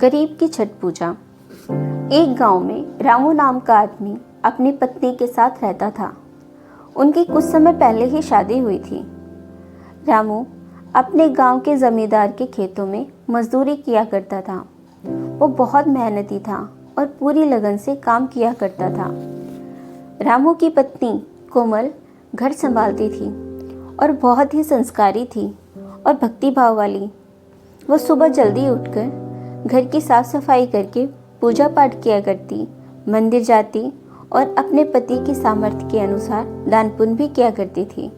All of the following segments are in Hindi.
गरीब की छठ पूजा। एक गांव में रामू नाम का आदमी अपनी पत्नी के साथ रहता था। उनकी कुछ समय पहले ही शादी हुई थी। रामू अपने गांव के जमींदार के खेतों में मजदूरी किया करता था। वो बहुत मेहनती था और पूरी लगन से काम किया करता था। रामू की पत्नी कोमल घर संभालती थी और बहुत ही संस्कारी थी और भक्ति भाव वाली। वो सुबह जल्दी उठकर घर की साफ सफाई करके पूजा पाठ किया करती, मंदिर जाती और अपने पति की सामर्थ्य के अनुसार दान पुण्य भी किया करती थी।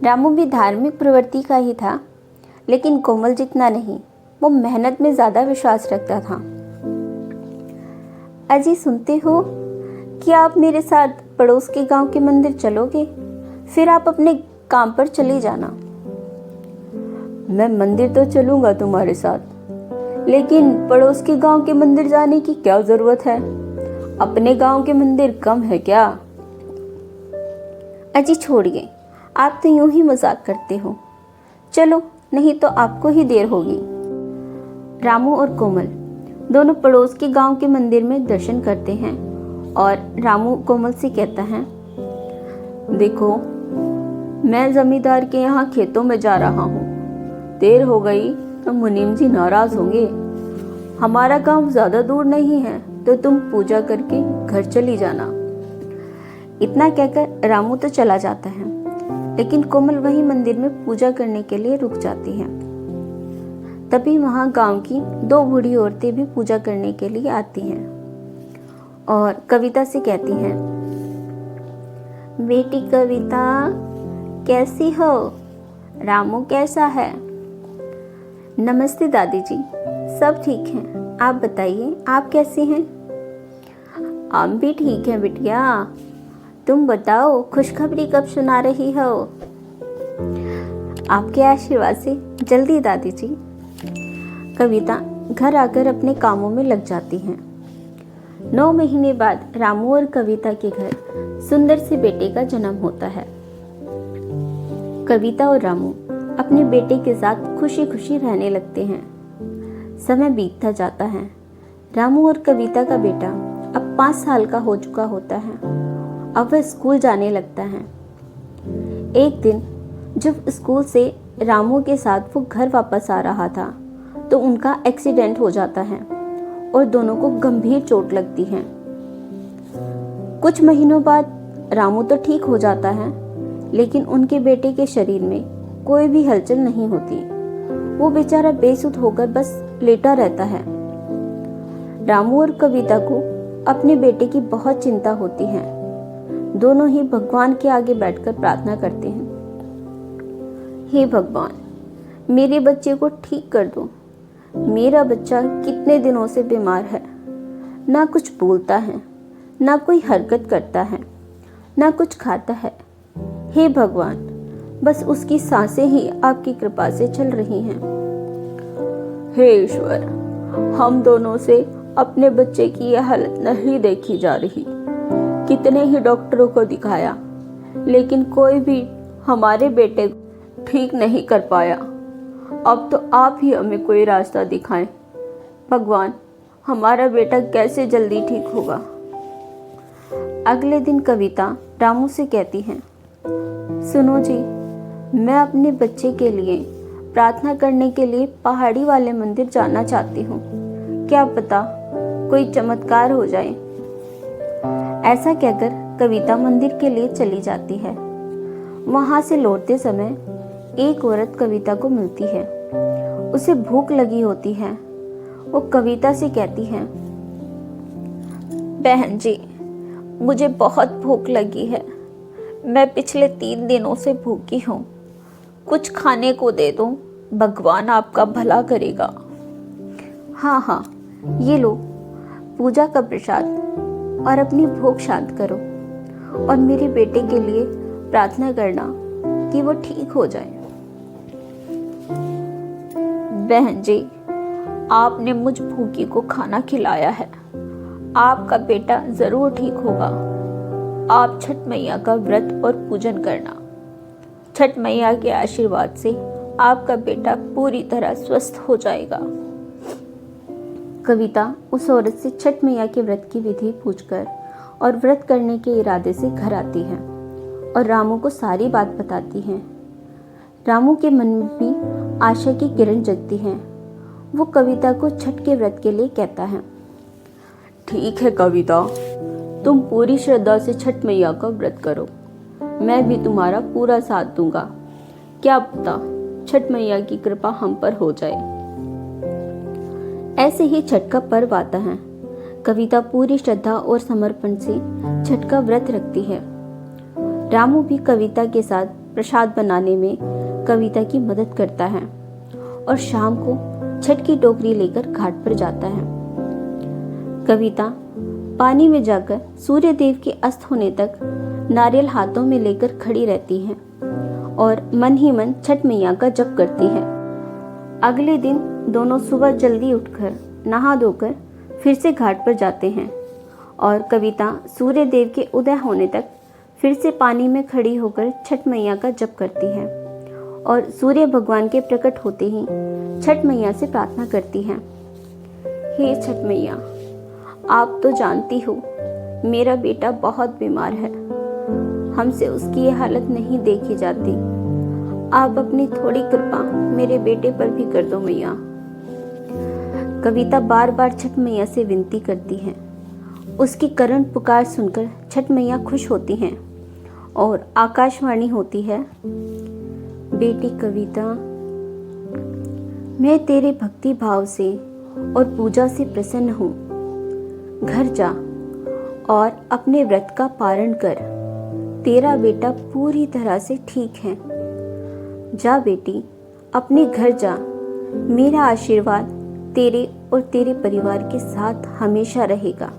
रामू भी धार्मिक प्रवृत्ति का ही था, लेकिन कोमल जितना नहीं। वो मेहनत में ज़्यादा विश्वास रखता था। अजी सुनते हो कि आप मेरे साथ पड़ोस के गांव के मंदिर चलोगे, फिर आप अपने काम पर चले जाना। मैं मंदिर तो चलूंगा तुम्हारे साथ, लेकिन पड़ोस के गांव के मंदिर जाने की क्या जरूरत है? अपने गांव के मंदिर कम है क्या? अजी छोड़िए, आप तो यूं ही मजाक करते हो। चलो, नहीं तो आपको ही देर होगी। रामू और कोमल दोनों पड़ोस के गांव के मंदिर में दर्शन करते हैं और रामू कोमल से कहता है, देखो, मैं जमींदार के यहाँ खेतों में जा रहा हूँ। देर हो गई तो मुनीम जी नाराज होंगे। हमारा गांव ज्यादा दूर नहीं है, तो तुम पूजा करके घर चली जाना। इतना कहकर रामू तो चला जाता है, लेकिन कोमल वही मंदिर में पूजा करने के लिए रुक जाती है। तभी वहां गांव की दो बूढ़ी औरतें भी पूजा करने के लिए आती हैं और कविता से कहती हैं, बेटी कविता कैसी हो? रामू कैसा है? नमस्ते दादी जी, सब ठीक हैं। आप बताइए, आप कैसी हैं? हम भी ठीक हैं बिटिया। तुम बताओ, खुशखबरी कब सुना रही हो? आपके आशीर्वाद से जल्दी दादी जी। कविता घर आकर अपने कामों में लग जाती हैं। 9 महीने बाद रामू और कविता के घर सुंदर से बेटे का जन्म होता है। कविता और रामू अपने बेटे के साथ खुशी खुशी रहने लगते हैं। समय बीतता जाता है। रामू और कविता का बेटा अब 5 साल का हो चुका होता है। अब वह स्कूल जाने लगता है। एक दिन जब स्कूल से रामू के साथ वो घर वापस आ रहा था, तो उनका एक्सीडेंट हो जाता है और दोनों को गंभीर चोट लगती है। कुछ महीनों बाद रामू तो ठीक हो जाता है, लेकिन उनके बेटे के शरीर में कोई भी हलचल नहीं होती। वो बेचारा बेसुध होकर बस लेटा रहता है। रामू और कविता को अपने बेटे की बहुत चिंता होती है। दोनों ही भगवान के आगे बैठकर प्रार्थना करते हैं, हे भगवान, मेरे बच्चे को ठीक कर दो। मेरा बच्चा कितने दिनों से बीमार है। ना कुछ बोलता है, ना कोई हरकत करता है, ना कुछ खाता है। हे भगवान, बस उसकी सांसें ही आपकी कृपा से चल रही हैं। हे ईश्वर, हम दोनों से अपने बच्चे की यह हालत नहीं देखी जा रही। कितने ही डॉक्टरों को दिखाया, लेकिन कोई भी हमारे बेटे को ठीक नहीं कर पाया। अब तो आप ही हमें कोई रास्ता दिखाएं। भगवान, हमारा बेटा कैसे जल्दी ठीक होगा। अगले दिन कविता रामू से कहती है, सुनो जी, मैं अपने बच्चे के लिए प्रार्थना करने के लिए पहाड़ी वाले मंदिर जाना चाहती हूँ। क्या पता कोई चमत्कार हो जाए। ऐसा कहकर कविता मंदिर के लिए चली जाती है। वहां से लौटते समय एक औरत कविता को मिलती है। उसे भूख लगी होती है। वो कविता से कहती है, बहन जी, मुझे बहुत भूख लगी है। मैं पिछले 3 दिनों से भूखी हूँ। कुछ खाने को दे दो, भगवान आपका भला करेगा। हाँ हाँ, ये लो पूजा का प्रसाद और अपनी भूख शांत करो और मेरे बेटे के लिए प्रार्थना करना कि वो ठीक हो जाए। बहन जी, आपने मुझ भूखी को खाना खिलाया है। आपका बेटा जरूर ठीक होगा। आप छठ मैया का व्रत और पूजन करना। छठ मैया के आशीर्वाद से आपका बेटा पूरी तरह स्वस्थ हो जाएगा। कविता उस औरत से छठ मैया के व्रत की विधि पूछकर और व्रत करने के इरादे से घर आती है और रामू को सारी बात बताती है। रामू के मन में भी आशा की किरण जगती है। वो कविता को छठ के व्रत के लिए कहता है। ठीक है कविता, तुम पूरी श्रद्धा से छठ मैया का व्रत करो, मैं भी तुम्हारा पूरा साथ दूंगा। क्या पता छठ मैया की कृपा हम पर हो जाए। ऐसे ही छठ का पर्व आता है। कविता पूरी श्रद्धा और समर्पण से छठ का व्रत रखती है। रामू भी कविता के साथ प्रसाद बनाने में कविता की मदद करता है और शाम को छठ की टोकरी लेकर घाट पर जाता है। कविता पानी में जाकर सूर्य देव के अस्त होने तक नारियल हाथों में लेकर खड़ी रहती है और मन ही मन छठ मैया का जप करती है। अगले दिन दोनों सुबह जल्दी उठकर नहा धोकर फिर से घाट पर जाते हैं और कविता सूर्य देव के उदय होने तक फिर से पानी में खड़ी होकर छठ मैया का जप करती है और सूर्य भगवान के प्रकट होते ही छठ मैया से प्रार्थना करती है। हे छठ मैया, आप तो जानती हो मेरा बेटा बहुत बीमार है, हमसे उसकी ये हालत नहीं देखी जाती। आप अपनी थोड़ी कृपा मेरे बेटे पर भी कर दो मैया। कविता बार बार छठ मैया से विनती करती है। उसकी करुण पुकार सुनकर छठ मैया खुश होती हैं और आकाशवाणी होती है। बेटी कविता, मैं तेरे भक्ति भाव से और पूजा से प्रसन्न हूँ। घर जा और अपने व्रत का पारण कर, तेरा बेटा पूरी तरह से ठीक है। जा बेटी, अपने घर जा। मेरा आशीर्वाद तेरे और तेरे परिवार के साथ हमेशा रहेगा।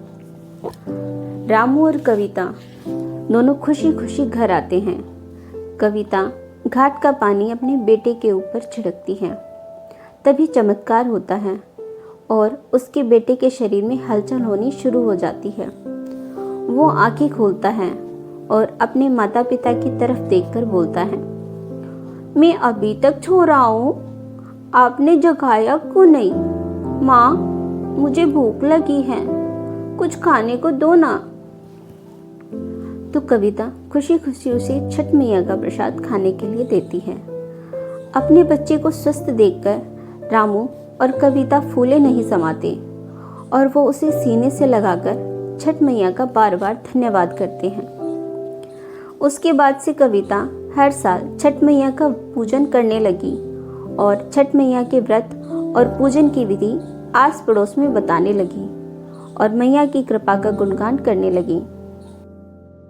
रामू और कविता दोनों खुशी खुशी घर आते हैं। कविता घाट का पानी अपने बेटे के ऊपर छिड़कती है। तभी चमत्कार होता है और उसके बेटे के शरीर में हलचल होनी शुरू हो जाती है। वो आंखें खोलता है और अपने माता पिता की तरफ देखकर बोलता है, मैं अभी तक सो रहा हूँ, आपने जगाया क्यों नहीं? माँ, मुझे भूख लगी है, कुछ खाने को दो ना। तो कविता खुशी खुशी उसे छठ मैया का प्रसाद खाने के लिए देती है। अपने बच्चे को स्वस्थ देखकर रामू और कविता फूले नहीं समाते और वो उसे सीने से लगाकर छठ मैया का बार बार धन्यवाद करते हैं। उसके बाद से कविता हर साल छठ मैया का पूजन करने लगी और छठ मैया के व्रत और पूजन की विधि आस पड़ोस में बताने लगी और मैया की कृपा का गुणगान करने लगी।